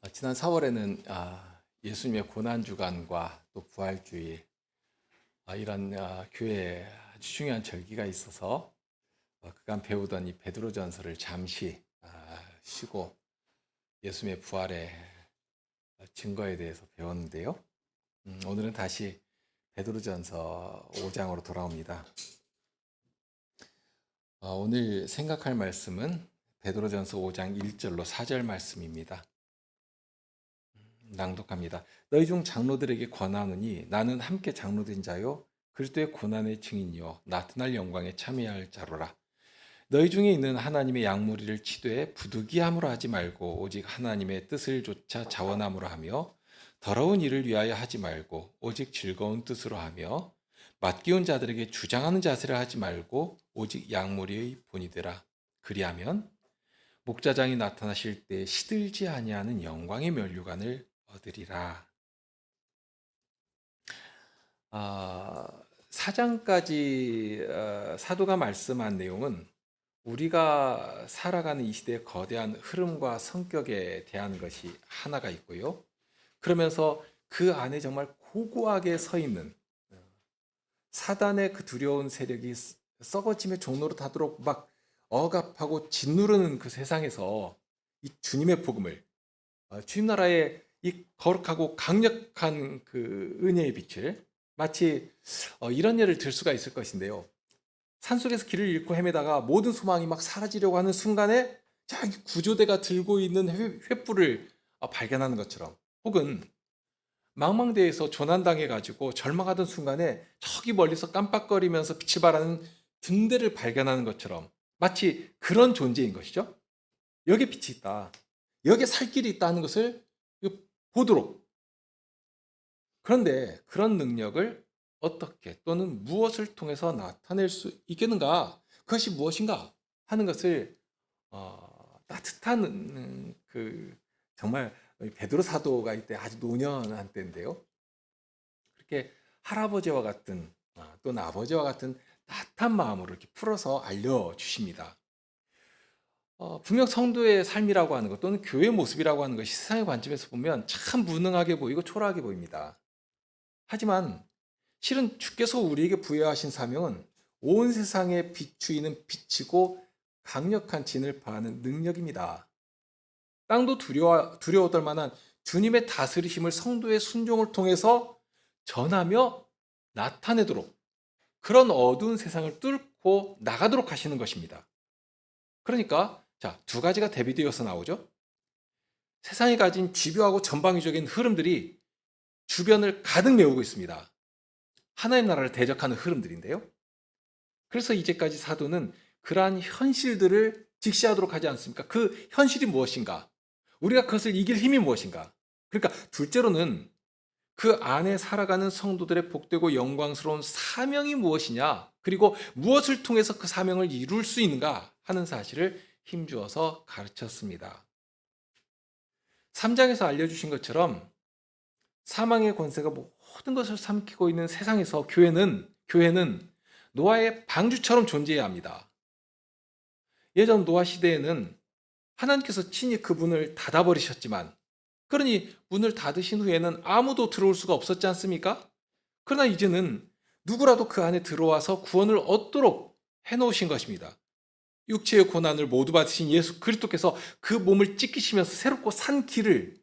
지난 4월에는 예수님의 고난주간과 또 부활주일 이런 교회에 아주 중요한 절기가 있어서 그간 배우던 이 베드로전서를 잠시 쉬고 예수님의 부활의 증거에 대해서 배웠는데요. 오늘은 다시 베드로전서 5장으로 돌아옵니다. 오늘 생각할 말씀은 베드로전서 5장 1절로 4절 말씀입니다. 낭독합니다. 너희 중 장로들에게 권하노니 나는 함께 장로된 자요 그리스도의 고난의 증인이요 나타날 영광에 참여할 자로라. 너희 중에 있는 하나님의 양무리를 치되 부득이함으로 하지 말고 오직 하나님의 뜻을 조차 자원함으로 하며 더러운 일을 위하여 하지 말고 오직 즐거운 뜻으로 하며 맡기운 자들에게 주장하는 자세를 하지 말고 오직 양무리의 본이되라. 그리하면 목자장이 나타나실 때 시들지 아니하는 영광의 면류관을 얻으리라. 4장까지 사도가 말씀한 내용은 우리가 살아가는 이 시대의 거대한 흐름과 성격에 대한 것이 하나가 있고요. 그러면서 그 안에 정말 고고하게 서 있는 사단의 그 두려운 세력이 썩어짐의 종로로 닿도록 막 억압하고 짓누르는 그 세상에서 이 주님의 복음을 주님 나라의 이 거룩하고 강력한 그 은혜의 빛을 마치 이런 예를 들 수가 있을 것인데요. 산속에서 길을 잃고 헤매다가 모든 소망이 막 사라지려고 하는 순간에 자기 구조대가 들고 있는 횃불을 발견하는 것처럼, 혹은 망망대해에서 조난당해 가지고 절망하던 순간에 저기 멀리서 깜빡거리면서 빛을 발하는 등대를 발견하는 것처럼 마치 그런 존재인 것이죠. 여기에 빛이 있다, 여기에 살 길이 있다는 것을 보도록. 그런데 그런 능력을 어떻게 또는 무엇을 통해서 나타낼 수 있겠는가, 그것이 무엇인가 하는 것을 따뜻한 그 정말 베드로 사도가 이때 아주 노년한 때인데요. 그렇게 할아버지와 같은 또는 아버지와 같은 따뜻한 마음으로 이렇게 풀어서 알려주십니다. 분명 성도의 삶이라고 하는 것 또는 교회의 모습이라고 하는 것이 세상의 관점에서 보면 참 무능하게 보이고 초라하게 보입니다. 하지만 실은 주께서 우리에게 부여하신 사명은 온 세상에 비추이는 빛이고 강력한 진을 파하는 능력입니다. 땅도 두려워할 만한 주님의 다스리심을 성도의 순종을 통해서 전하며 나타내도록, 그런 어두운 세상을 뚫고 나가도록 하시는 것입니다. 그러니까 두 가지가 대비되어서 나오죠. 세상이 가진 집요하고 전방위적인 흐름들이 주변을 가득 메우고 있습니다. 하나님 나라를 대적하는 흐름들인데요. 그래서 이제까지 사도는 그러한 현실들을 직시하도록 하지 않습니까? 그 현실이 무엇인가? 우리가 그것을 이길 힘이 무엇인가? 그러니까 둘째로는 그 안에 살아가는 성도들의 복되고 영광스러운 사명이 무엇이냐? 그리고 무엇을 통해서 그 사명을 이룰 수 있는가 하는 사실을 힘주어서 가르쳤습니다. 3장에서 알려주신 것처럼 사망의 권세가 모든 것을 삼키고 있는 세상에서 교회는 노아의 방주처럼 존재해야 합니다. 예전 노아 시대에는 하나님께서 친히 그 문을 닫아버리셨지만, 그러니 문을 닫으신 후에는 아무도 들어올 수가 없었지 않습니까? 그러나 이제는 누구라도 그 안에 들어와서 구원을 얻도록 해놓으신 것입니다. 육체의 고난을 모두 받으신 예수 그리스도께서 그 몸을 찢기시면서 새롭고 산 길을,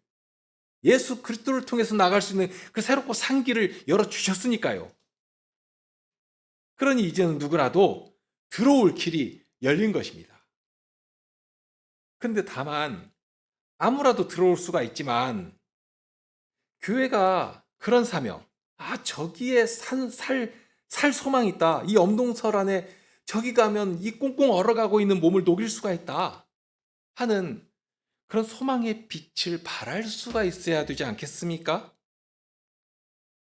예수 그리스도를 통해서 나갈 수 있는 그 새롭고 산 길을 열어주셨으니까요. 그러니 이제는 누구라도 들어올 길이 열린 것입니다. 근데 다만 아무라도 들어올 수가 있지만, 교회가 그런 사명, 저기에 살 소망이 있다, 이 엄동설 안에 저기 가면 이 꽁꽁 얼어가고 있는 몸을 녹일 수가 있다 하는 그런 소망의 빛을 발할 수가 있어야 되지 않겠습니까?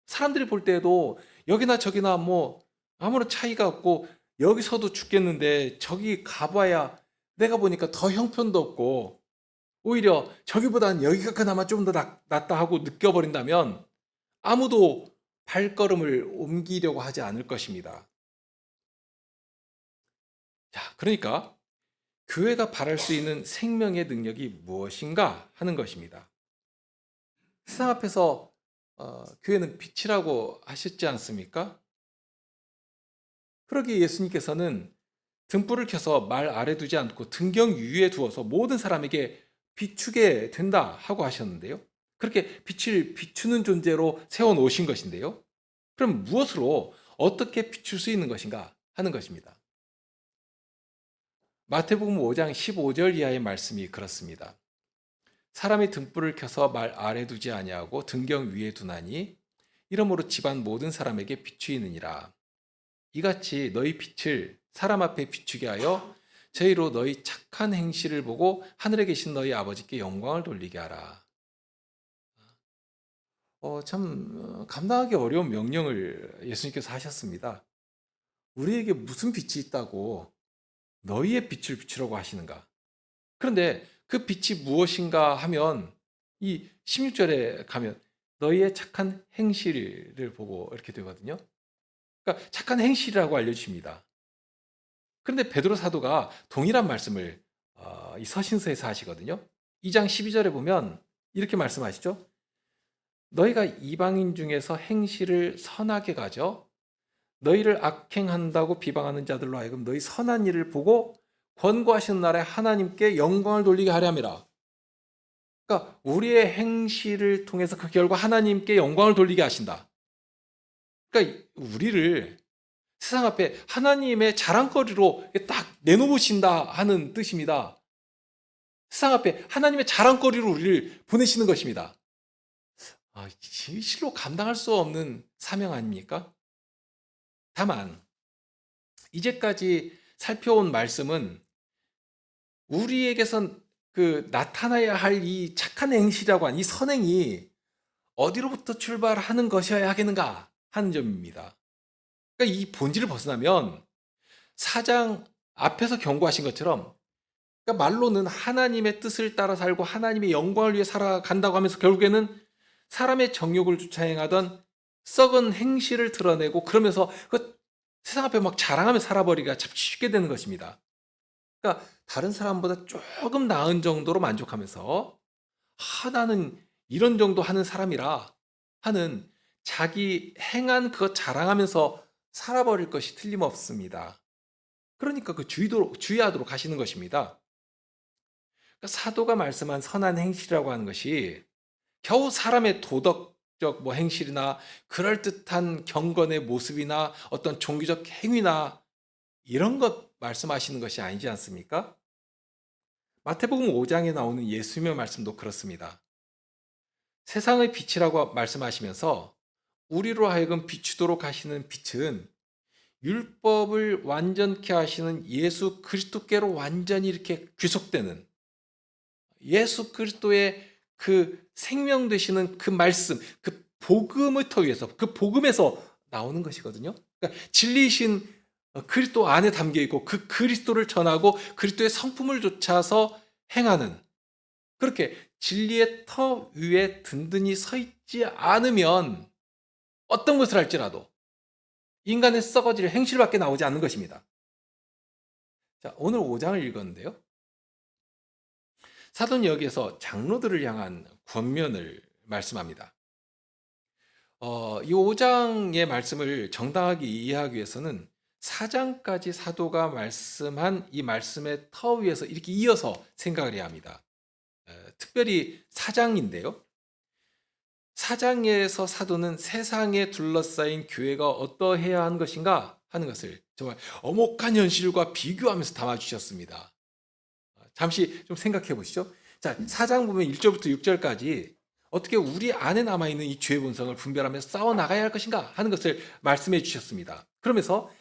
사람들이 볼 때에도 여기나 저기나 뭐 아무런 차이가 없고, 여기서도 죽겠는데 저기 가봐야 내가 보니까 더 형편도 없고 오히려 저기보다는 여기가 그나마 좀 더 낫다 하고 느껴버린다면 아무도 발걸음을 옮기려고 하지 않을 것입니다. 그러니까 교회가 발할 수 있는 생명의 능력이 무엇인가 하는 것입니다. 세상 앞에서 교회는 빛이라고 하셨지 않습니까? 그러기에 예수님께서는 등불을 켜서 말 아래 두지 않고 등경 위에 두어서 모든 사람에게 비추게 된다 하고 하셨는데요. 그렇게 빛을 비추는 존재로 세워 놓으신 것인데요. 그럼 무엇으로 어떻게 비출 수 있는 것인가 하는 것입니다. 마태복음 5장 15절 이하의 말씀이 그렇습니다. 사람이 등불을 켜서 말 아래 두지 아니하고 등경 위에 두나니 이러므로 집안 모든 사람에게 비추이느니라. 이같이 너희 빛을 사람 앞에 비추게 하여 저희로 너희 착한 행실을 보고 하늘에 계신 너희 아버지께 영광을 돌리게 하라. 참 감당하기 어려운 명령을 예수님께서 하셨습니다. 우리에게 무슨 빛이 있다고 너희의 빛을 비추라고 하시는가? 그런데 그 빛이 무엇인가 하면 이 16절에 가면 너희의 착한 행실을 보고 이렇게 되거든요. 그러니까 착한 행실이라고 알려주십니다. 그런데 베드로 사도가 동일한 말씀을 이 서신서에서 하시거든요. 2장 12절에 보면 이렇게 말씀하시죠. 너희가 이방인 중에서 행실을 선하게 가져 너희를 악행한다고 비방하는 자들로 하여금 너희 선한 일을 보고 권고하시는 날에 하나님께 영광을 돌리게 하려 함이라. 그러니까 우리의 행실을 통해서 그 결과 하나님께 영광을 돌리게 하신다. 그러니까 우리를 세상 앞에 하나님의 자랑거리로 딱 내놓으신다 하는 뜻입니다. 세상 앞에 하나님의 자랑거리로 우리를 보내시는 것입니다. 실로 감당할 수 없는 사명 아닙니까? 다만 이제까지 살펴온 말씀은 우리에게선 그 나타나야 할 이 착한 행실이라고 하는 이 선행이 어디로부터 출발하는 것이어야 하겠는가 하는 점입니다. 그러니까 이 본질을 벗어나면 4장 앞에서 경고하신 것처럼 그러니까 말로는 하나님의 뜻을 따라 살고 하나님의 영광을 위해 살아간다고 하면서 결국에는 사람의 정욕을 쫓아 행하던 썩은 행실을 드러내고 그러면서 그 세상 앞에 막 자랑하며 살아버리기가 참 쉽게 되는 것입니다. 그러니까 다른 사람보다 조금 나은 정도로 만족하면서 나는 이런 정도 하는 사람이라 하는 자기 행한 그것 자랑하면서 살아버릴 것이 틀림없습니다. 그러니까 그 주의하도록 하시는 것입니다. 그러니까 사도가 말씀한 선한 행실이라고 하는 것이 겨우 사람의 도덕적 행실이나 그럴듯한 경건의 모습이나 어떤 종교적 행위나 이런 것 말씀하시는 것이 아니지 않습니까? 마태복음 5장에 나오는 예수님의 말씀도 그렇습니다. 세상의 빛이라고 말씀하시면서 우리로 하여금 비추도록 하시는 빛은 율법을 완전케 하시는 예수 그리스도께로 완전히 이렇게 귀속되는 예수 그리스도의 그 생명 되시는 그 말씀, 그 복음을 위해서 그 복음에서 나오는 것이거든요. 그러니까 진리이신 그리스도 안에 담겨 있고 그 그리스도를 전하고 그리스도의 성품을 좇아서 행하는 그렇게 진리의 터 위에 든든히 서 있지 않으면 어떤 것을 할지라도 인간의 썩어질 행실밖에 나오지 않는 것입니다. 자, 오늘 5장을 읽었는데요. 사도는 여기에서 장로들을 향한 권면을 말씀합니다. 이 5장의 말씀을 정당하게 이해하기 위해서는 4장까지 사도가 말씀한 이 말씀의 터 위에서 이렇게 이어서 생각을 해야 합니다. 특별히 4장인데요. 4장에서 사도는 세상에 둘러싸인 교회가 어떠해야 하는 것인가 하는 것을 정말 엄혹한 현실과 비교하면서 담아주셨습니다. 잠시 좀 생각해 보시죠. 자, 4장 보면 1절부터 6절까지 어떻게 우리 안에 남아있는 이 죄의 본성을 분별하며 싸워나가야 할 것인가 하는 것을 말씀해 주셨습니다. 그러면서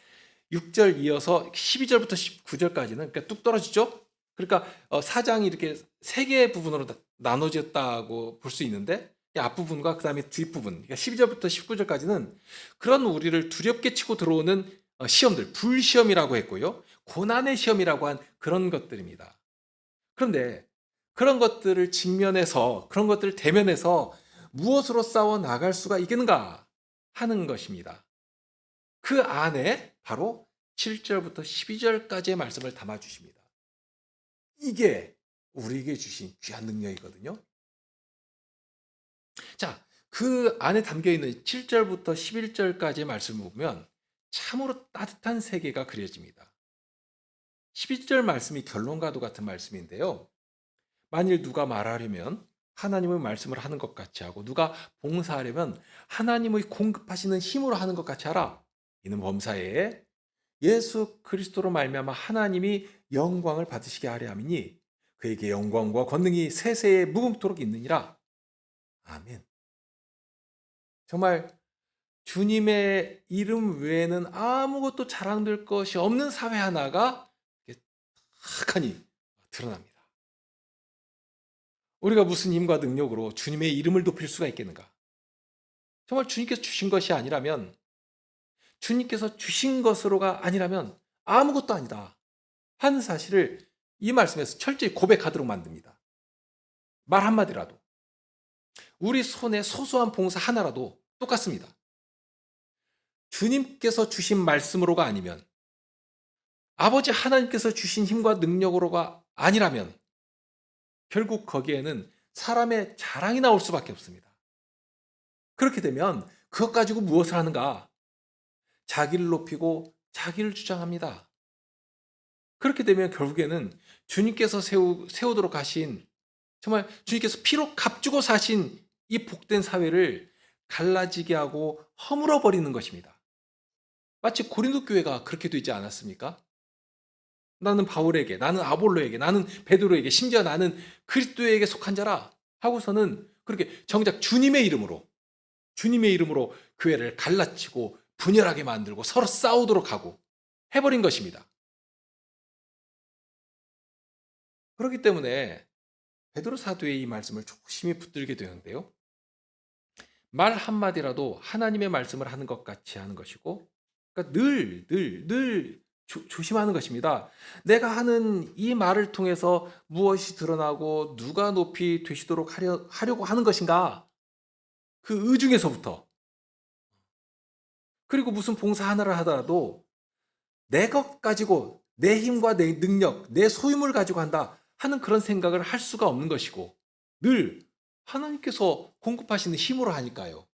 6절 이어서 12절부터 19절까지는 그러니까 뚝 떨어지죠. 그러니까 4장이 이렇게 세 개의 부분으로 나눠졌다고 볼 수 있는데 앞부분과 그 다음에 뒷부분 그러니까 12절부터 19절까지는 그런 우리를 두렵게 치고 들어오는 시험들, 불시험이라고 했고요. 고난의 시험이라고 한 그런 것들입니다. 그런데 그런 것들을 직면해서 그런 것들을 대면해서 무엇으로 싸워 나갈 수가 있겠는가 하는 것입니다. 그 안에 바로 7절부터 12절까지의 말씀을 담아 주십니다. 이게 우리에게 주신 귀한 능력이거든요. 자, 그 안에 담겨 있는 7절부터 11절까지의 말씀을 보면 참으로 따뜻한 세계가 그려집니다. 11절 말씀이 결론과도 같은 말씀인데요. 만일 누가 말하려면 하나님의 말씀을 하는 것 같이 하고, 누가 봉사하려면 하나님의 공급하시는 힘으로 하는 것 같이 하라. 이는 범사에 예수 그리스도로 말미암아 하나님이 영광을 받으시게 하려 함이니 그에게 영광과 권능이 세세에 무궁토록 있느니라. 아멘. 정말 주님의 이름 외에는 아무것도 자랑될 것이 없는 사회 하나가 탁하니 드러납니다. 우리가 무슨 힘과 능력으로 주님의 이름을 높일 수가 있겠는가? 정말 주님께서 주신 것이 아니라면, 주님께서 주신 것으로가 아니라면 아무것도 아니다 하는 사실을 이 말씀에서 철저히 고백하도록 만듭니다. 말 한마디라도, 우리 손에 소소한 봉사 하나라도 똑같습니다. 주님께서 주신 말씀으로가 아니면, 아버지 하나님께서 주신 힘과 능력으로가 아니라면 결국 거기에는 사람의 자랑이 나올 수밖에 없습니다. 그렇게 되면 그것 가지고 무엇을 하는가? 자기를 높이고 자기를 주장합니다. 그렇게 되면 결국에는 주님께서 세우도록 하신, 정말 주님께서 피로 값주고 사신 이 복된 사회를 갈라지게 하고 허물어 버리는 것입니다. 마치 고린도 교회가 그렇게 되지 않았습니까? 나는 바울에게, 나는 아볼로에게, 나는 베드로에게, 심지어 나는 그리스도에게 속한 자라 하고서는 그렇게 정작 주님의 이름으로 교회를 갈라치고 분열하게 만들고 서로 싸우도록 하고 해버린 것입니다. 그렇기 때문에 베드로 사도의 이 말씀을 조심히 붙들게 되는데요. 말 한마디라도 하나님의 말씀을 하는 것 같이 하는 것이고, 그러니까 늘 조심하는 것입니다. 내가 하는 이 말을 통해서 무엇이 드러나고 누가 높이 되시도록 하려고 하는 것인가? 그 의중에서부터. 그리고 무슨 봉사 하나를 하더라도 내 것 가지고, 내 힘과 내 능력, 내 소유물 가지고 한다 하는 그런 생각을 할 수가 없는 것이고, 늘 하나님께서 공급하시는 힘으로 하니까요.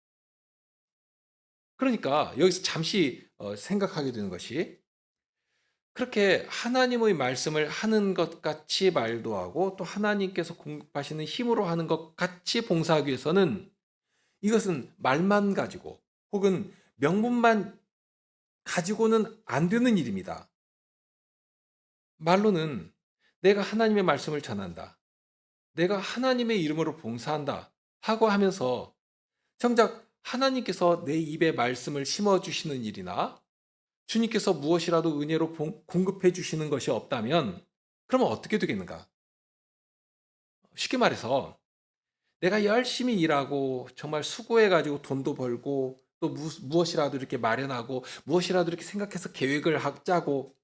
그러니까 여기서 잠시 생각하게 되는 것이, 그렇게 하나님의 말씀을 하는 것 같이 말도 하고 또 하나님께서 공급하시는 힘으로 하는 것 같이 봉사하기 위해서는, 이것은 말만 가지고 혹은 명분만 가지고는 안 되는 일입니다. 말로는 내가 하나님의 말씀을 전한다, 내가 하나님의 이름으로 봉사한다 하고 하면서 정작 하나님께서 내 입에 말씀을 심어주시는 일이나 주님께서 무엇이라도 은혜로 공급해 주시는 것이 없다면 그러면 어떻게 되겠는가? 쉽게 말해서 내가 열심히 일하고 정말 수고해가지고 돈도 벌고 또 무엇이라도 이렇게 마련하고 무엇이라도 이렇게 생각해서 계획을 짜고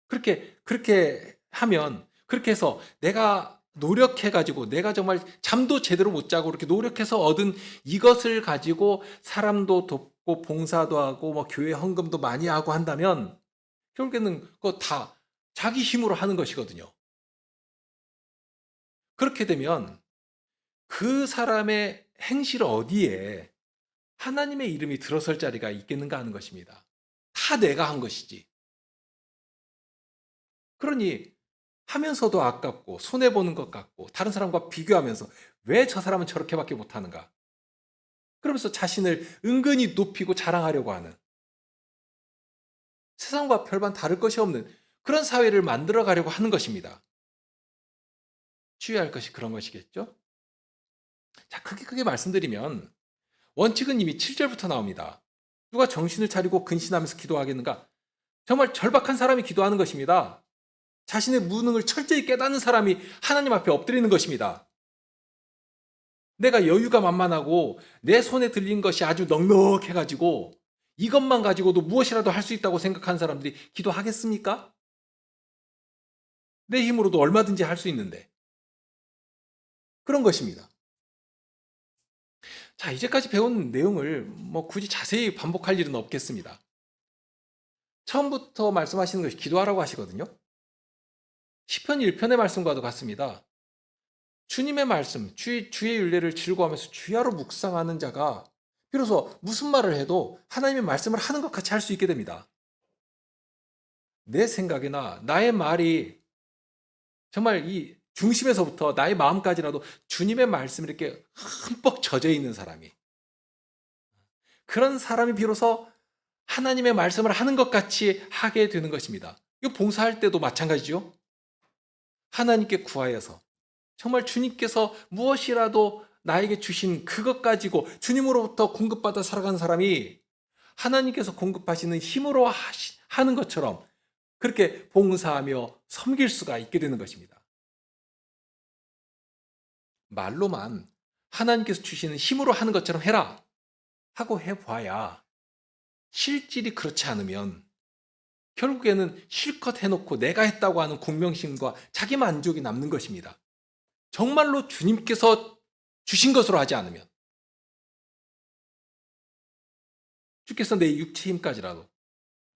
그렇게 하면, 그렇게 해서 내가 노력해가지고 내가 정말 잠도 제대로 못 자고 이렇게 노력해서 얻은 이것을 가지고 사람도 돕고 봉사도 하고 뭐 교회 헌금도 많이 하고 한다면 결국에는 그거 다 자기 힘으로 하는 것이거든요. 그렇게 되면 그 사람의 행실 어디에 하나님의 이름이 들어설 자리가 있겠는가 하는 것입니다. 다 내가 한 것이지. 그러니 하면서도 아깝고 손해보는 것 같고 다른 사람과 비교하면서 왜 저 사람은 저렇게밖에 못하는가? 그러면서 자신을 은근히 높이고 자랑하려고 하는, 세상과 별반 다를 것이 없는 그런 사회를 만들어 가려고 하는 것입니다. 주의할 것이 그런 것이겠죠? 자, 크게 말씀드리면 원칙은 이미 7절부터 나옵니다. 누가 정신을 차리고 근신하면서 기도하겠는가? 정말 절박한 사람이 기도하는 것입니다. 자신의 무능을 철저히 깨닫는 사람이 하나님 앞에 엎드리는 것입니다. 내가 여유가 만만하고 내 손에 들린 것이 아주 넉넉해가지고 이것만 가지고도 무엇이라도 할 수 있다고 생각하는 사람들이 기도하겠습니까? 내 힘으로도 얼마든지 할 수 있는데. 그런 것입니다. 자, 이제까지 배운 내용을 뭐 굳이 자세히 반복할 일은 없겠습니다. 처음부터 말씀하시는 것이 기도하라고 하시거든요. 시편 1편의 말씀과도 같습니다. 주님의 말씀, 주의 윤례를 즐거워하면서 주야로 묵상하는 자가 비로소 무슨 말을 해도 하나님의 말씀을 하는 것 같이 할 수 있게 됩니다. 내 생각이나 나의 말이 정말 이 중심에서부터 나의 마음까지라도 주님의 말씀에 이렇게 흠뻑 젖어 있는 사람이, 그런 사람이 비로소 하나님의 말씀을 하는 것 같이 하게 되는 것입니다. 이거 봉사할 때도 마찬가지죠. 하나님께 구하여서 정말 주님께서 무엇이라도 나에게 주신 그것 가지고 주님으로부터 공급받아 살아가는 사람이 하나님께서 공급하시는 힘으로 하는 것처럼 그렇게 봉사하며 섬길 수가 있게 되는 것입니다. 말로만 하나님께서 주시는 힘으로 하는 것처럼 해라 하고 해봐야 실질이 그렇지 않으면 결국에는 실컷 해놓고 내가 했다고 하는 공명심과 자기 만족이 남는 것입니다. 정말로 주님께서 주신 것으로 하지 않으면, 주께서 내 육체 힘까지라도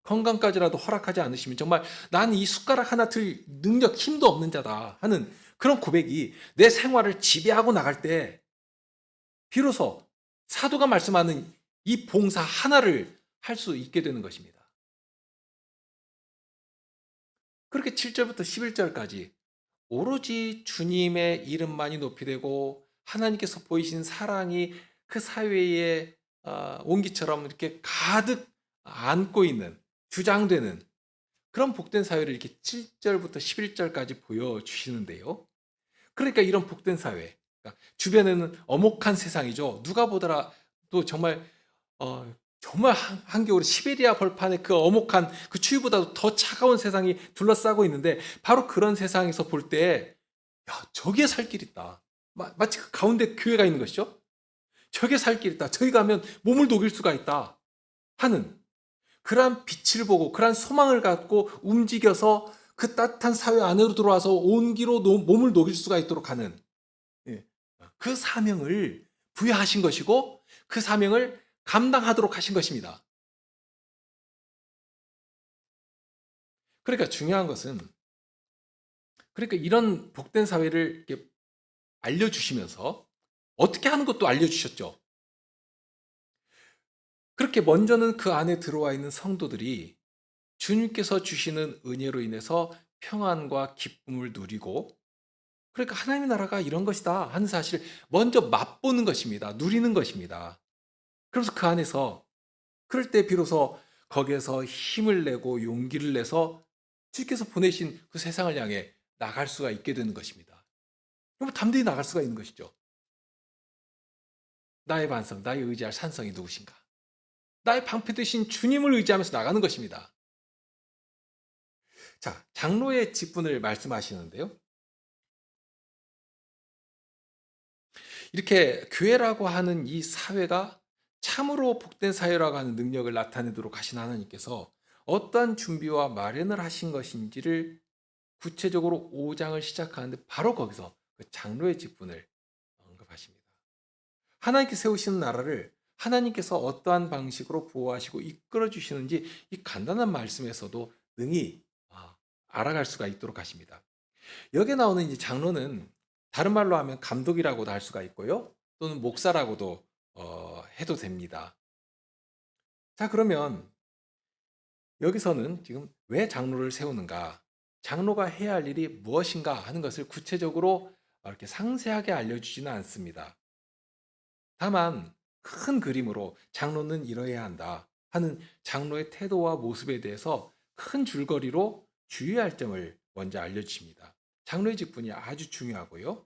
건강까지라도 허락하지 않으시면 정말 나는 이 숟가락 하나 들 능력 힘도 없는 자다 하는 그런 고백이 내 생활을 지배하고 나갈 때 비로소 사도가 말씀하는 이 봉사 하나를 할 수 있게 되는 것입니다. 그렇게 7절부터 11절까지 오로지 주님의 이름만이 높이되고 하나님께서 보이신 사랑이 그 사회에 온기처럼 이렇게 가득 안고 있는, 주장되는 그런 복된 사회를 이렇게 7절부터 11절까지 보여주시는데요. 그러니까 이런 복된 사회, 그러니까 주변에는 엄혹한 세상이죠. 누가 보더라도 정말 한겨울에 시베리아 벌판의 그 엄혹한 그 추위보다도 더 차가운 세상이 둘러싸고 있는데 바로 그런 세상에서 볼 때, 야, 저기에 살 길 있다. 마치 그 가운데 교회가 있는 것이죠. 저기에 살 길 있다. 저기 가면 몸을 녹일 수가 있다 하는 그러한 빛을 보고 그러한 소망을 갖고 움직여서 그 따뜻한 사회 안으로 들어와서 온기로 몸을 녹일 수가 있도록 하는, 예, 그 사명을 부여하신 것이고 그 사명을 감당하도록 하신 것입니다. 그러니까 중요한 것은, 그러니까 이런 복된 사회를 이렇게 알려주시면서 어떻게 하는 것도 알려주셨죠. 그렇게 먼저는 그 안에 들어와 있는 성도들이 주님께서 주시는 은혜로 인해서 평안과 기쁨을 누리고, 그러니까 하나님의 나라가 이런 것이다 하는 사실을 먼저 맛보는 것입니다. 누리는 것입니다. 그래서 그 안에서, 그럴 때 비로소 거기에서 힘을 내고 용기를 내서 주께서 보내신 그 세상을 향해 나갈 수가 있게 되는 것입니다. 그럼 담대히 나갈 수가 있는 것이죠. 나의 반성, 나의 의지할 산성이 누구신가? 나의 방패 되신 주님을 의지하면서 나가는 것입니다. 자, 장로의 직분을 말씀하시는데요. 이렇게 교회라고 하는 이 사회가 참으로 복된 사회라고 하는 능력을 나타내도록 하신 하나님께서 어떠한 준비와 마련을 하신 것인지를 구체적으로 5장을 시작하는데 바로 거기서 그 장로의 직분을 언급하십니다. 하나님께 세우시는 나라를 하나님께서 어떠한 방식으로 보호하시고 이끌어 주시는지 이 간단한 말씀에서도 능히 알아갈 수가 있도록 하십니다. 여기에 나오는 이제 장로는 다른 말로 하면 감독이라고도 할 수가 있고요. 또는 목사라고도 해도 됩니다. 자, 그러면 여기서는 지금 왜 장로를 세우는가? 장로가 해야 할 일이 무엇인가 하는 것을 구체적으로 이렇게 상세하게 알려주지는 않습니다. 다만 큰 그림으로 장로는 이러해야 한다 하는 장로의 태도와 모습에 대해서 큰 줄거리로 주의할 점을 먼저 알려주십니다. 장로의 직분이 아주 중요하고요.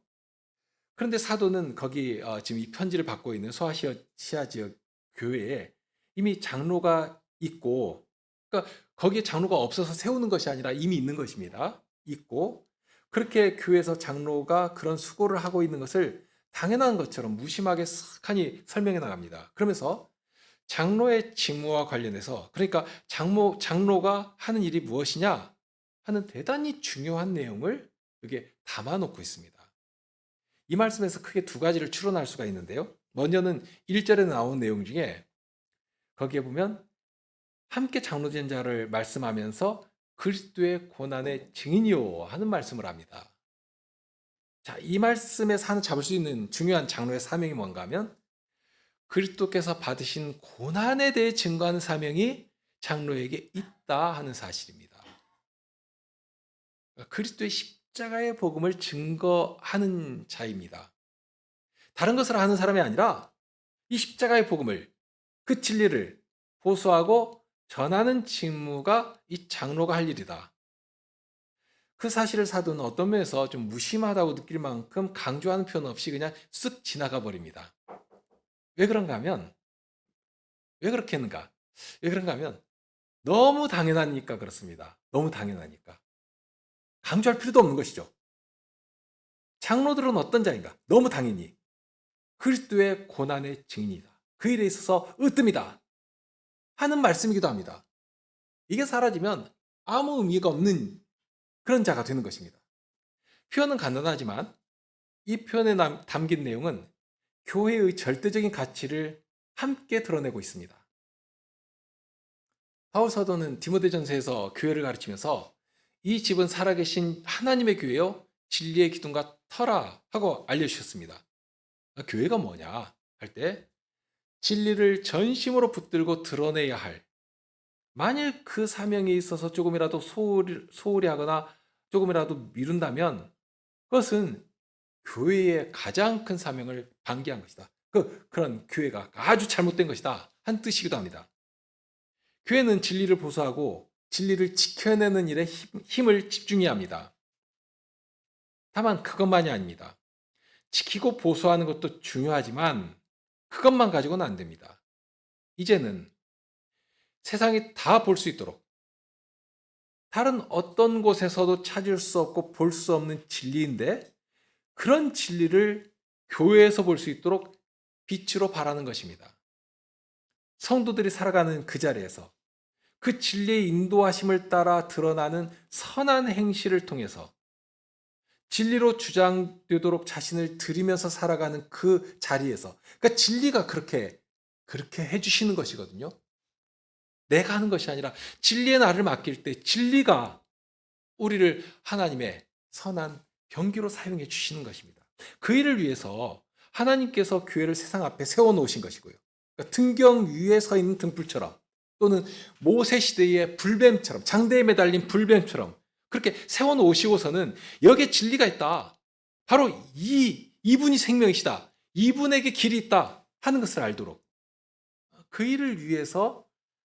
그런데 사도는 거기 지금 이 편지를 받고 있는 소아시아 지역 교회에 이미 장로가 있고, 그러니까 거기에 장로가 없어서 세우는 것이 아니라 이미 있는 것입니다. 있고, 그렇게 교회에서 장로가 그런 수고를 하고 있는 것을 당연한 것처럼 무심하게 쓱하니 설명해 나갑니다. 그러면서 장로의 직무와 관련해서, 그러니까 장로가 하는 일이 무엇이냐 하는 대단히 중요한 내용을 여기에 담아놓고 있습니다. 이 말씀에서 크게 두 가지를 추론할 수가 있는데요. 먼저는 1절에 나온 내용 중에 거기에 보면 함께 장로된 자를 말씀하면서 그리스도의 고난의 증인이요 하는 말씀을 합니다. 자, 이 말씀에서 하나 잡을 수 있는 중요한 장로의 사명이 뭔가 하면 그리스도께서 받으신 고난에 대해 증거하는 사명이 장로에게 있다 하는 사실입니다. 그리스도의 십자가의 복음을 증거하는 자입니다. 다른 것을 하는 사람이 아니라 이 십자가의 복음을, 그 진리를 보수하고 전하는 직무가 이 장로가 할 일이다. 그 사실을 사도는 어떤 면에서 좀 무심하다고 느낄 만큼 강조하는 표현 없이 그냥 쓱 지나가 버립니다. 왜 그런가 하면, 왜 그렇게 했는가? 왜 그런가 하면 너무 당연하니까 그렇습니다. 너무 당연하니까. 강조할 필요도 없는 것이죠. 장로들은 어떤 자인가? 너무 당연히 그리스도의 고난의 증인이다. 그 일에 있어서 으뜸이다 하는 말씀이기도 합니다. 이게 사라지면 아무 의미가 없는 그런 자가 되는 것입니다. 표현은 간단하지만 이 표현에 담긴 내용은 교회의 절대적인 가치를 함께 드러내고 있습니다. 바울 사도는 디모데전서에서 교회를 가르치면서 이 집은 살아계신 하나님의 교회요 진리의 기둥과 터라 하고 알려주셨습니다. 교회가 뭐냐 할 때 진리를 전심으로 붙들고 드러내야 할, 만일 그 사명에 있어서 조금이라도 소홀히 하거나 조금이라도 미룬다면 그것은 교회의 가장 큰 사명을 방기한 것이다. 그런 교회가 아주 잘못된 것이다 한 뜻이기도 합니다. 교회는 진리를 보수하고 진리를 지켜내는 일에 힘을 집중해야 합니다. 다만 그것만이 아닙니다. 지키고 보수하는 것도 중요하지만 그것만 가지고는 안 됩니다. 이제는 세상이 다 볼 수 있도록 다른 어떤 곳에서도 찾을 수 없고 볼 수 없는 진리인데 그런 진리를 교회에서 볼 수 있도록 빛으로 발하는 것입니다. 성도들이 살아가는 그 자리에서 그 진리의 인도하심을 따라 드러나는 선한 행실을 통해서 진리로 주장되도록 자신을 들이면서 살아가는 그 자리에서, 그러니까 진리가 그렇게 해주시는 것이거든요. 내가 하는 것이 아니라 진리의 나를 맡길 때 진리가 우리를 하나님의 선한 병기로 사용해 주시는 것입니다. 그 일을 위해서 하나님께서 교회를 세상 앞에 세워놓으신 것이고요. 그러니까 등경 위에 서 있는 등불처럼 또는 모세 시대의 불뱀처럼, 장대에 매달린 불뱀처럼 그렇게 세워놓으시고서는 여기에 진리가 있다. 바로 이분이 생명이시다. 이분에게 길이 있다 하는 것을 알도록 그 일을 위해서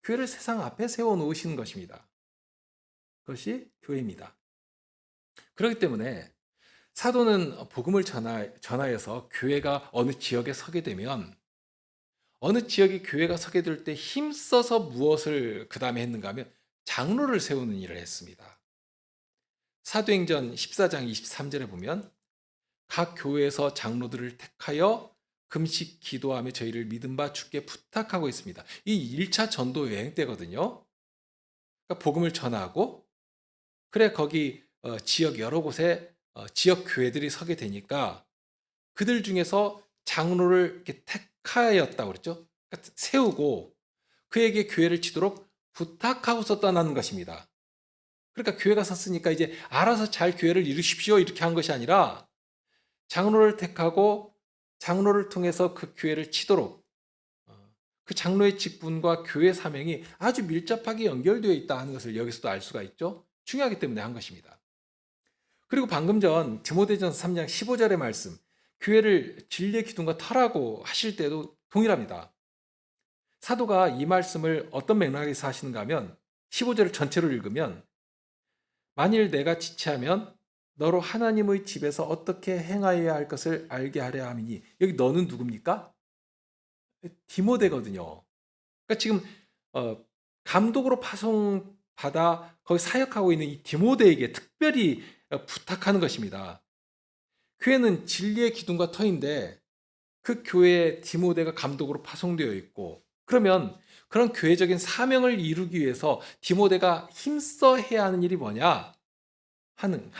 교회를 세상 앞에 세워놓으시는 것입니다. 그것이 교회입니다. 그렇기 때문에 사도는 복음을 전하여서 교회가 어느 지역에 서게 되면 어느 지역에 교회가 서게 될 때 힘써서 무엇을 그 다음에 했는가 하면 장로를 세우는 일을 했습니다. 사도행전 14장 23절에 보면 각 교회에서 장로들을 택하여 금식 기도하며 저희를 믿음 바 주께 부탁하고 있습니다. 이 1차 전도 여행 때거든요. 그러니까 복음을 전하고 그래 거기 지역 여러 곳에 지역 교회들이 서게 되니까 그들 중에서 장로를 이렇게 택하였다고 그랬죠. 그러니까 세우고 그에게 교회를 치도록 부탁하고서 떠나는 것입니다. 그러니까 교회가 섰으니까 이제 알아서 잘 교회를 이루십시오 이렇게 한 것이 아니라 장로를 택하고 장로를 통해서 그 교회를 치도록 그 장로의 직분과 교회 사명이 아주 밀접하게 연결되어 있다 하는 것을 여기서도 알 수가 있죠. 중요하기 때문에 한 것입니다. 그리고 방금 전 디모데전서 3장 15절의 말씀, 교회를 진리의 기둥과 터라고 하실 때도 동일합니다. 사도가 이 말씀을 어떤 맥락에서 하시는가 하면 15절을 전체로 읽으면 만일 내가 지체하면 너로 하나님의 집에서 어떻게 행하여야 할 것을 알게 하려 함이니, 여기 너는 누굽니까? 디모데거든요. 그러니까 지금 감독으로 파송받아 거기 사역하고 있는 이 디모데에게 특별히 부탁하는 것입니다. 교회는 진리의 기둥과 터인데 그 교회에 디모데가 감독으로 파송되어 있고, 그러면 그런 교회적인 사명을 이루기 위해서 디모데가 힘써 해야 하는 일이 뭐냐 하는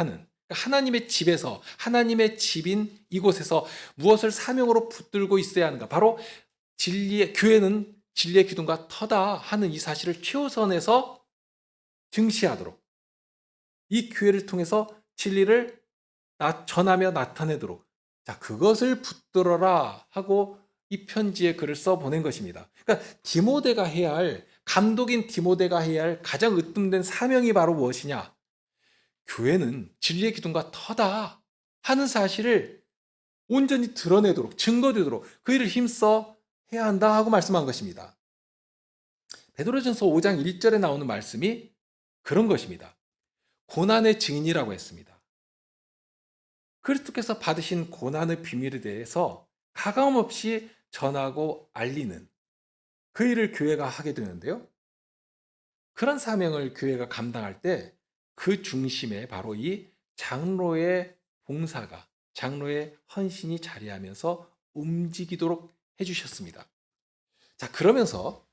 하나님의 집에서, 하나님의 집인 이곳에서 무엇을 사명으로 붙들고 있어야 하는가, 바로 교회는 진리의 기둥과 터다 하는 이 사실을 최우선에서 증시하도록 이 교회를 통해서 진리를 전하며 나타내도록 자 그것을 붙들어라 하고 이 편지에 글을 써 보낸 것입니다. 그러니까 디모데가 해야 할 감독인 디모데가 해야 할 가장 으뜸된 사명이 바로 무엇이냐? 교회는 진리의 기둥과 터다 하는 사실을 온전히 드러내도록 증거되도록 그 일을 힘써 해야 한다 하고 말씀한 것입니다. 베드로전서 5장 1절에 나오는 말씀이 그런 것입니다. 고난의 증인이라고 했습니다. 그리스도께서 받으신 고난의 비밀에 대해서 가감없이 전하고 알리는 그 일을 교회가 하게 되는데요. 그런 사명을 교회가 감당할 때 그 중심에 바로 이 장로의 봉사가 장로의 헌신이 자리하면서 움직이도록 해주셨습니다. 자, 그러면서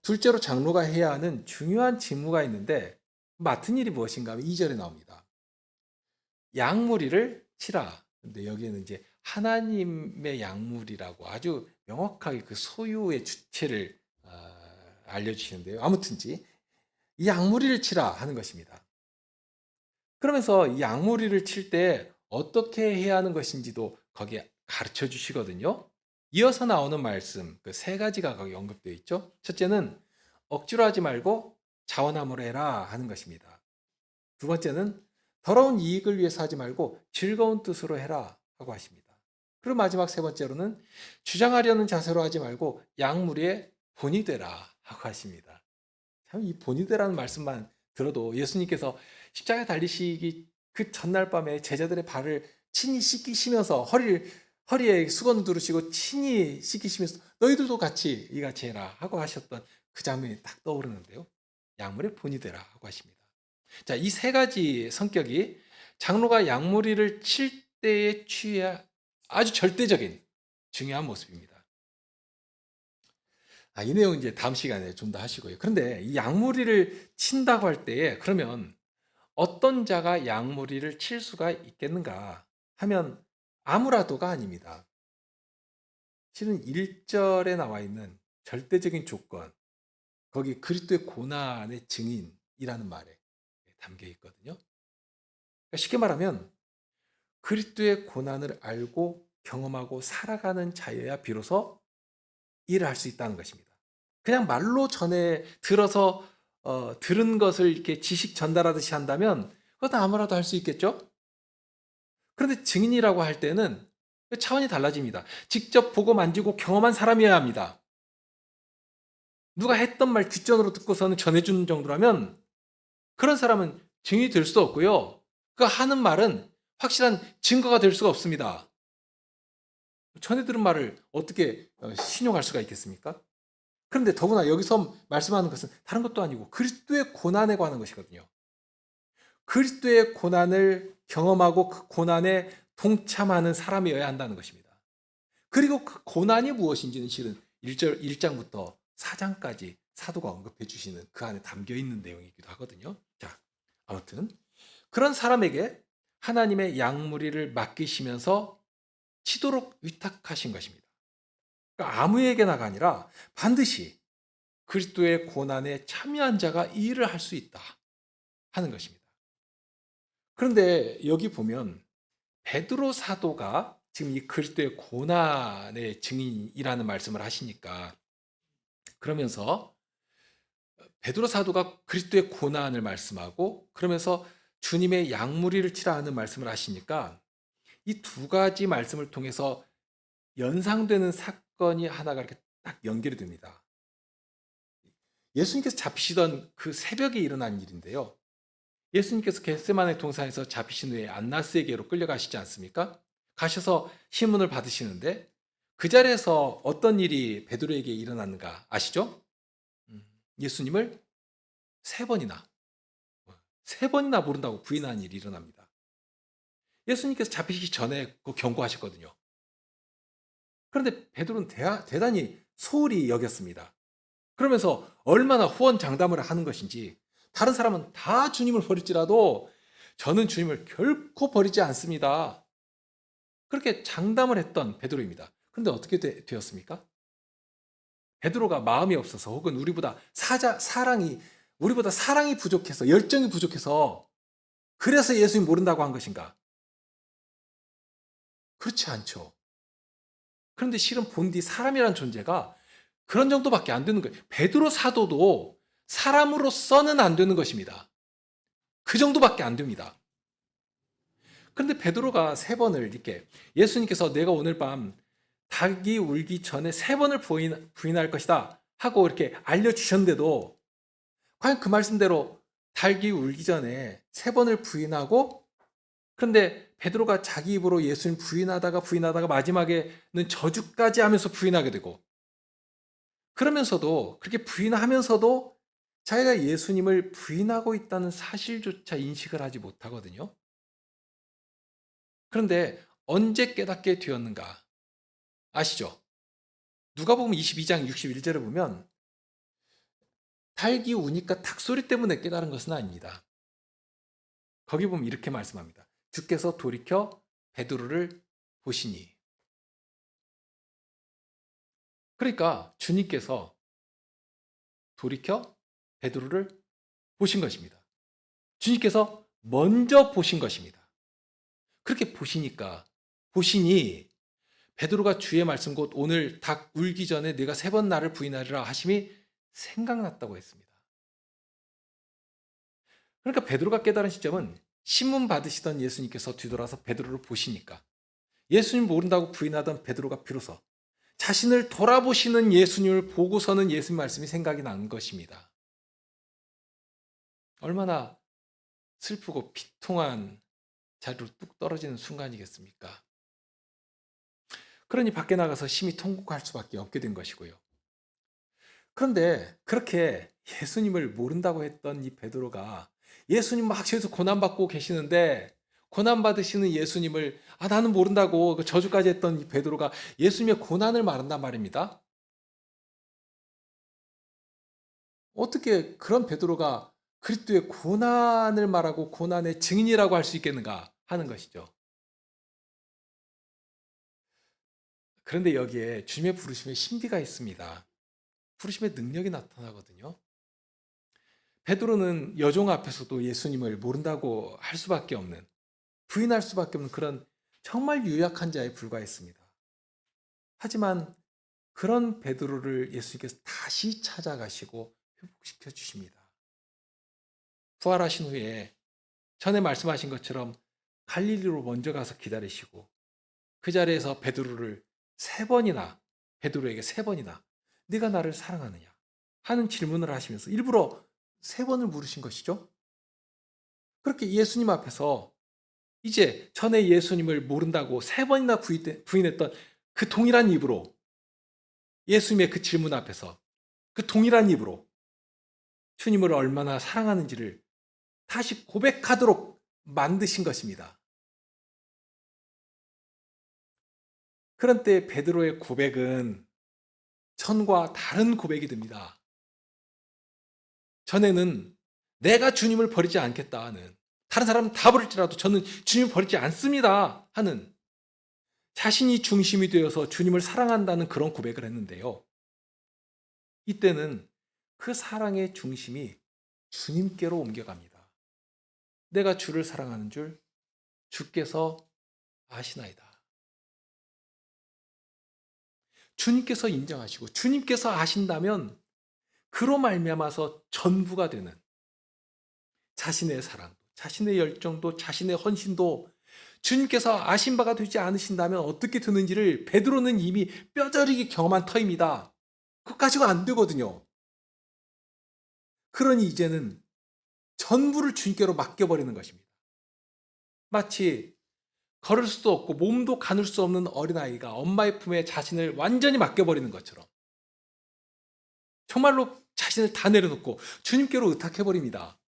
둘째로 장로가 해야 하는 중요한 직무가 있는데 맡은 일이 무엇인가 하면 2절에 나옵니다. 양무리를 치라. 근데 여기에는 이제 하나님의 양무리라고 아주 명확하게 그 소유의 주체를 알려주시는데요. 아무튼지 이 양무리를 치라 하는 것입니다. 그러면서 이 양무리를 칠 때 어떻게 해야 하는 것인지도 거기에 가르쳐 주시거든요. 이어서 나오는 말씀 그 세 가지가 거기 언급되어 있죠. 첫째는 억지로 하지 말고 자원함으로 해라 하는 것입니다. 두 번째는 더러운 이익을 위해서 하지 말고 즐거운 뜻으로 해라 하고 하십니다. 그리고 마지막 세 번째로는 주장하려는 자세로 하지 말고 양무리의 본이 되라 하고 하십니다. 참 이 본이 되라는 말씀만 들어도 예수님께서 십자가에 달리시기 그 전날 밤에 제자들의 발을 친히 씻기시면서 허리에 수건 두르시고 친히 씻기시면서 너희들도 같이 이같이 해라 하고 하셨던 그 장면이 딱 떠오르는데요. 양물의 본이 되라 하고 하십니다. 자, 이 세 가지 성격이 장로가 양무리를 칠 때에 취해야 아주 절대적인 중요한 모습입니다. 이 내용은 이제 다음 시간에 좀 더 하시고요. 그런데 이 양무리를 친다고 할 때에 그러면 어떤 자가 양무리를 칠 수가 있겠는가 하면 아무라도가 아닙니다. 실은 1절에 나와 있는 절대적인 조건, 거기 그리스도의 고난의 증인이라는 말에 담겨 있거든요. 그러니까 쉽게 말하면 그리스도의 고난을 알고 경험하고 살아가는 자여야 비로소 일을 할 수 있다는 것입니다. 그냥 말로 전해 들어서 들은 것을 이렇게 지식 전달하듯이 한다면 그것도 아무라도 할 수 있겠죠? 그런데 증인이라고 할 때는 차원이 달라집니다. 직접 보고 만지고 경험한 사람이어야 합니다. 누가 했던 말 귓전으로 듣고서는 전해주는 정도라면 그런 사람은 증인이 될 수 없고요. 그 하는 말은 확실한 증거가 될 수가 없습니다. 전해 들은 말을 어떻게 신용할 수가 있겠습니까? 그런데 더구나 여기서 말씀하는 것은 다른 것도 아니고 그리스도의 고난에 관한 것이거든요. 그리스도의 고난을 경험하고 그 고난에 동참하는 사람이어야 한다는 것입니다. 그리고 그 고난이 무엇인지는 실은 1장부터 4장까지 사도가 언급해 주시는 그 안에 담겨 있는 내용이기도 하거든요. 자, 아무튼 그런 사람에게 하나님의 양무리를 맡기시면서 치도록 위탁하신 것입니다. 그러니까 아무에게나가 아니라 반드시 그리스도의 고난에 참여한 자가 이 일을 할 수 있다 하는 것입니다. 그런데 여기 보면 베드로 사도가 지금 이 그리스도의 고난의 증인이라는 말씀을 하시니까 그러면서 베드로 사도가 그리스도의 고난을 말씀하고 그러면서 주님의 양무리를 치라 하는 말씀을 하시니까 이 두 가지 말씀을 통해서 연상되는 사건이 하나가 이렇게 딱 연결이 됩니다. 예수님께서 잡히시던 그 새벽에 일어난 일인데요. 예수님께서 겟세마네 동산에서 잡히신 후에 안나스에게로 끌려가시지 않습니까? 가셔서 시문을 받으시는데 그 자리에서 어떤 일이 베드로에게 일어났는가 아시죠? 예수님을 세 번이나 모른다고 부인하는 일이 일어납니다. 예수님께서 잡히시기 전에 경고하셨거든요. 그런데 베드로는 대단히 소홀히 여겼습니다. 그러면서 얼마나 후원장담을 하는 것인지 다른 사람은 다 주님을 버릴지라도 저는 주님을 결코 버리지 않습니다. 그렇게 장담을 했던 베드로입니다. 그런데 어떻게 되었습니까? 베드로가 마음이 없어서 혹은 우리보다 사랑이 부족해서 열정이 부족해서 그래서 예수님 모른다고 한 것인가? 그렇지 않죠. 그런데 실은 본디 사람이란 존재가 그런 정도밖에 안 되는 거예요. 베드로 사도도 사람으로서는 안 되는 것입니다. 그 정도밖에 안 됩니다. 그런데 베드로가 세 번을 이렇게 예수님께서 내가 오늘 밤 닭이 울기 전에 세 번을 부인할 것이다 하고 이렇게 알려주셨는데도 과연 그 말씀대로 닭이 울기 전에 세 번을 부인하고, 그런데 베드로가 자기 입으로 예수님 부인하다가 마지막에는 저주까지 하면서 부인하게 되고, 그러면서도 그렇게 부인하면서도 자기가 예수님을 부인하고 있다는 사실조차 인식을 하지 못하거든요. 그런데 언제 깨닫게 되었는가 아시죠? 누가복음 22장 61절을 보면 닭이 우니까 닭 소리 때문에 깨달은 것은 아닙니다. 거기 보면 이렇게 말씀합니다. 주께서 돌이켜 베드로를 보시니. 그러니까 주님께서 돌이켜 베드로를 보신 것입니다. 주님께서 먼저 보신 것입니다. 그렇게 보시니 베드로가 주의 말씀 곧 오늘 닭 울기 전에 네가 세 번 나를 부인하리라 하심이 생각났다고 했습니다. 그러니까 베드로가 깨달은 시점은 신문 받으시던 예수님께서 뒤돌아서 베드로를 보시니까, 예수님 모른다고 부인하던 베드로가 비로소 자신을 돌아보시는 예수님을 보고서는 예수님 말씀이 생각이 난 것입니다. 얼마나 슬프고 비통한 자리로 뚝 떨어지는 순간이겠습니까? 그러니 밖에 나가서 심히 통곡할 수밖에 없게 된 것이고요. 그런데 그렇게 예수님을 모른다고 했던 이 베드로가 예수님 막 저기서 고난받고 계시는데, 고난받으시는 예수님을 나는 모른다고 그 저주까지 했던 이 베드로가 예수님의 고난을 말한단 말입니다. 어떻게 그런 베드로가 그리스도의 고난을 말하고 고난의 증인이라고 할 수 있겠는가 하는 것이죠. 그런데 여기에 주님의 부르심에 신비가 있습니다. 부르심의 능력이 나타나거든요. 베드로는 여종 앞에서도 예수님을 모른다고 할 수밖에 없는, 부인할 수밖에 없는 그런 정말 유약한 자에 불과했습니다. 하지만 그런 베드로를 예수님께서 다시 찾아가시고 회복시켜 주십니다. 부활하신 후에 전에 말씀하신 것처럼 갈릴리로 먼저 가서 기다리시고, 그 자리에서 베드로에게 세 번이나 네가 나를 사랑하느냐 하는 질문을 하시면서 일부러 세 번을 물으신 것이죠. 그렇게 예수님 앞에서 이제 전에 예수님을 모른다고 세 번이나 부인했던 그 동일한 입으로, 예수님의 그 질문 앞에서 그 동일한 입으로 주님을 얼마나 사랑하는지를 다시 고백하도록 만드신 것입니다. 그런 때 베드로의 고백은 전과 다른 고백이 됩니다. 전에는 내가 주님을 버리지 않겠다 하는, 다른 사람은 다 버릴지라도 저는 주님을 버리지 않습니다 하는, 자신이 중심이 되어서 주님을 사랑한다는 그런 고백을 했는데요. 이때는 그 사랑의 중심이 주님께로 옮겨갑니다. 내가 주를 사랑하는 줄 주께서 아시나이다. 주님께서 인정하시고 주님께서 아신다면 그로 말미암아서 전부가 되는 자신의 사랑도, 자신의 열정도, 자신의 헌신도 주님께서 아신 바가 되지 않으신다면 어떻게 되는지를 베드로는 이미 뼈저리게 경험한 터입니다. 그것까지가 안 되거든요. 그러니 이제는 전부를 주님께로 맡겨버리는 것입니다. 마치 걸을 수도 없고 몸도 가눌 수 없는 어린아이가 엄마의 품에 자신을 완전히 맡겨버리는 것처럼 정말로 자신을 다 내려놓고 주님께로 의탁해버립니다.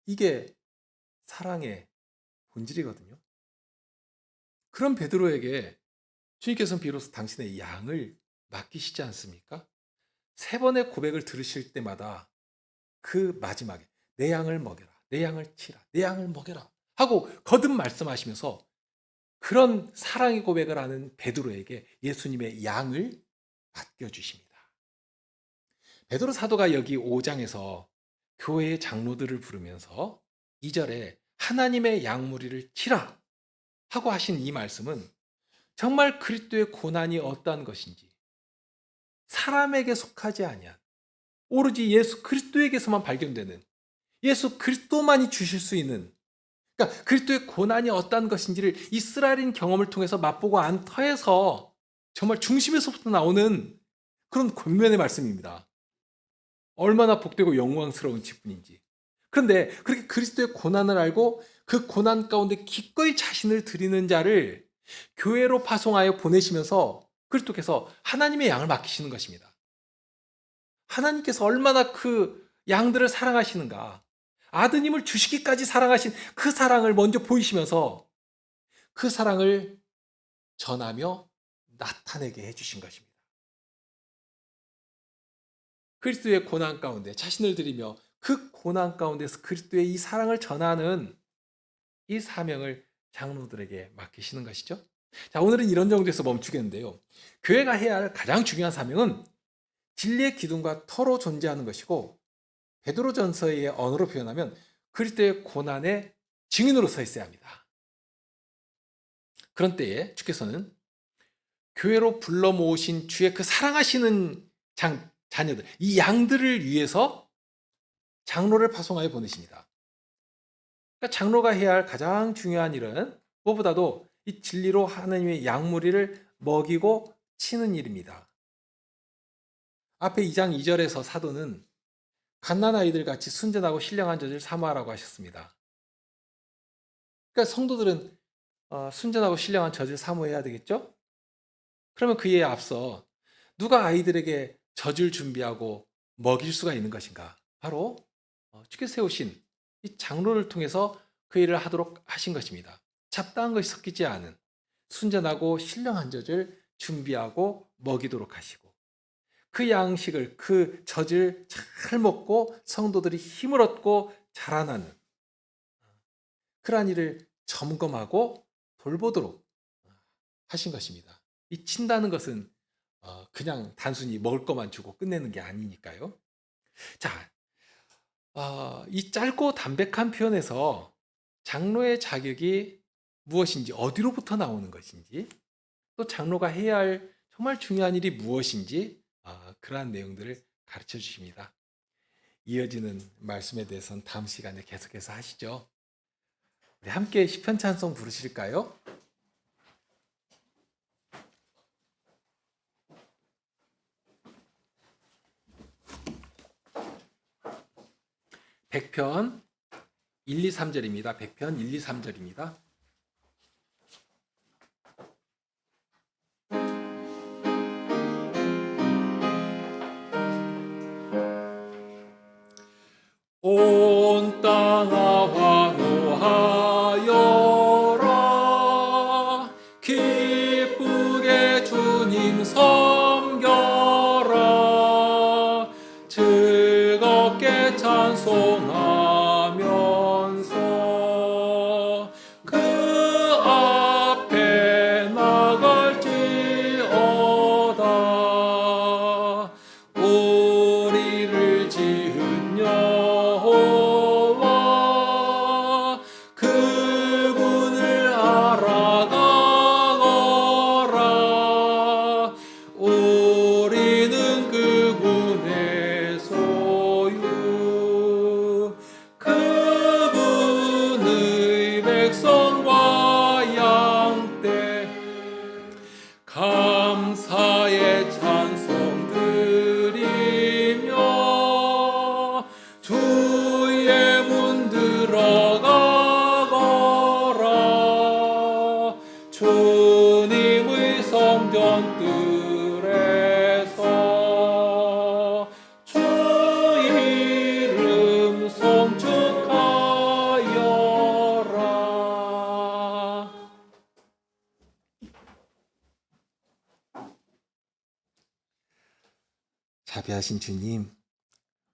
이게 사랑의 본질이거든요. 그런 베드로에게 주님께서는 비로소 당신의 양을 맡기시지 않습니까? 세 번의 고백을 들으실 때마다 그 마지막에 내 양을 먹여라, 내 양을 치라, 내 양을 먹여라 하고 거듭 말씀하시면서 그런 사랑의 고백을 하는 베드로에게 예수님의 양을 맡겨주십니다. 베드로 사도가 여기 5장에서 교회의 장로들을 부르면서 2절에 하나님의 양무리를 치라 하고 하신 이 말씀은 정말 그리스도의 고난이 어떠한 것인지 사람에게 속하지 아니한 오로지 예수 그리스도에게서만 발견되는 예수 그리스도만이 주실 수 있는 그러니까 그리스도의 고난이 어떠한 것인지를 이스라엘인 경험을 통해서 맛보고 안 터에서 정말 중심에서부터 나오는 그런 권면의 말씀입니다. 얼마나 복되고 영광스러운 직분인지. 그런데 그렇게 그리스도의 고난을 알고 그 고난 가운데 기꺼이 자신을 드리는 자를 교회로 파송하여 보내시면서 그리스도께서 하나님의 양을 맡기시는 것입니다. 하나님께서 얼마나 그 양들을 사랑하시는가. 아드님을 주시기까지 사랑하신 그 사랑을 먼저 보이시면서 그 사랑을 전하며 나타내게 해주신 것입니다. 그리스도의 고난 가운데 자신을 드리며 그 고난 가운데서 그리스도의 이 사랑을 전하는 이 사명을 장로들에게 맡기시는 것이죠. 자, 오늘은 이런 정도에서 멈추겠는데요. 교회가 해야 할 가장 중요한 사명은 진리의 기둥과 터로 존재하는 것이고 베드로전서의 언어로 표현하면 그리스도의 고난의 증인으로 서 있어야 합니다. 그런 때에 주께서는 교회로 불러 모으신 주의 그 사랑하시는 자녀들, 이 양들을 위해서 장로를 파송하여 보내십니다. 그러니까 장로가 해야 할 가장 중요한 일은 무엇보다도 이 진리로 하나님의 양무리를 먹이고 치는 일입니다. 앞에 2장 2절에서 사도는 갓난아이들 같이 순전하고 신령한 젖을 사모하라고 하셨습니다. 그러니까 성도들은 순전하고 신령한 젖을 사모해야 되겠죠? 그러면 그에 앞서 누가 아이들에게 젖을 준비하고 먹일 수가 있는 것인가? 바로 주께서 세우신 이 장로를 통해서 그 일을 하도록 하신 것입니다. 잡다한 것이 섞이지 않은 순전하고 신령한 젖을 준비하고 먹이도록 하시고 그 양식을 그 젖을 잘 먹고 성도들이 힘을 얻고 자라나는 그러한 일을 점검하고 돌보도록 하신 것입니다. 이 친다는 것은 그냥 단순히 먹을 것만 주고 끝내는 게 아니니까요. 자, 이 짧고 담백한 표현에서 장로의 자격이 무엇인지, 어디로부터 나오는 것인지, 또 장로가 해야 할 정말 중요한 일이 무엇인지 그러한 내용들을 가르쳐 주십니다. 이어지는 말씀에 대해서는 다음 시간에 계속해서 하시죠. 우리 함께 시편 찬송 부르실까요? 백편 1, 2, 3절입니다. 백편 1, 2, 3절입니다. 온 땅아 환호하여라 기쁘게 주님 섬겨라 즐겁게 찬송하면서 그 앞에 나갈지어다 우리를 지은 여호와 그분을 알아가거라 우리는 그분의 소유 그분의 백성과 양떼 감사의 찬송 드리며 주의 문 들어가거라 주님의 성전 뜰에서 주 이름 송축하여라. 자비하신 주님,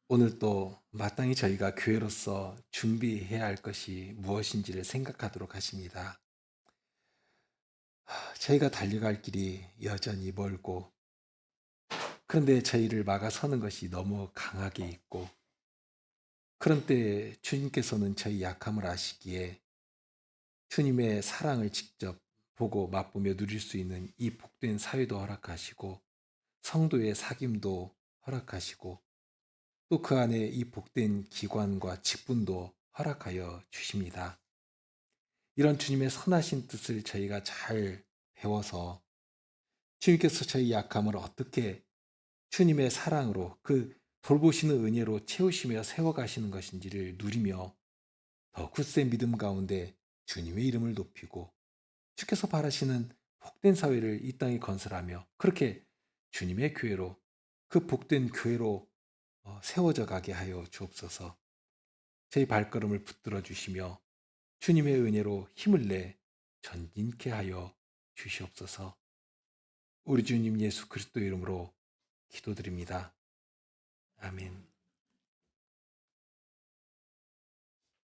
오늘 또 마땅히 저희가 교회로서 준비해야 할 것이 무엇인지를 생각하도록 하십니다. 저희가 달려갈 길이 여전히 멀고 그런데 저희를 막아서는 것이 너무 강하게 있고 그런 때 주님께서는 저희 약함을 아시기에 주님의 사랑을 직접 보고 맛보며 누릴 수 있는 이 복된 사회도 허락하시고 성도의 사귐도 허락하시고 또 그 안에 이 복된 기관과 직분도 허락하여 주십니다. 이런 주님의 선하신 뜻을 저희가 잘 배워서 주님께서 저희 약함을 어떻게 주님의 사랑으로 그 돌보시는 은혜로 채우시며 세워가시는 것인지를 누리며 더 굳센 믿음 가운데 주님의 이름을 높이고 주께서 바라시는 복된 사회를 이 땅에 건설하며 그렇게 주님의 교회로 그 복된 교회로 세워져 가게 하여 주옵소서. 저희 발걸음을 붙들어 주시며 주님의 은혜로 힘을 내 전진케 하여 주시옵소서. 우리 주님 예수 그리스도 이름으로 기도드립니다. 아멘.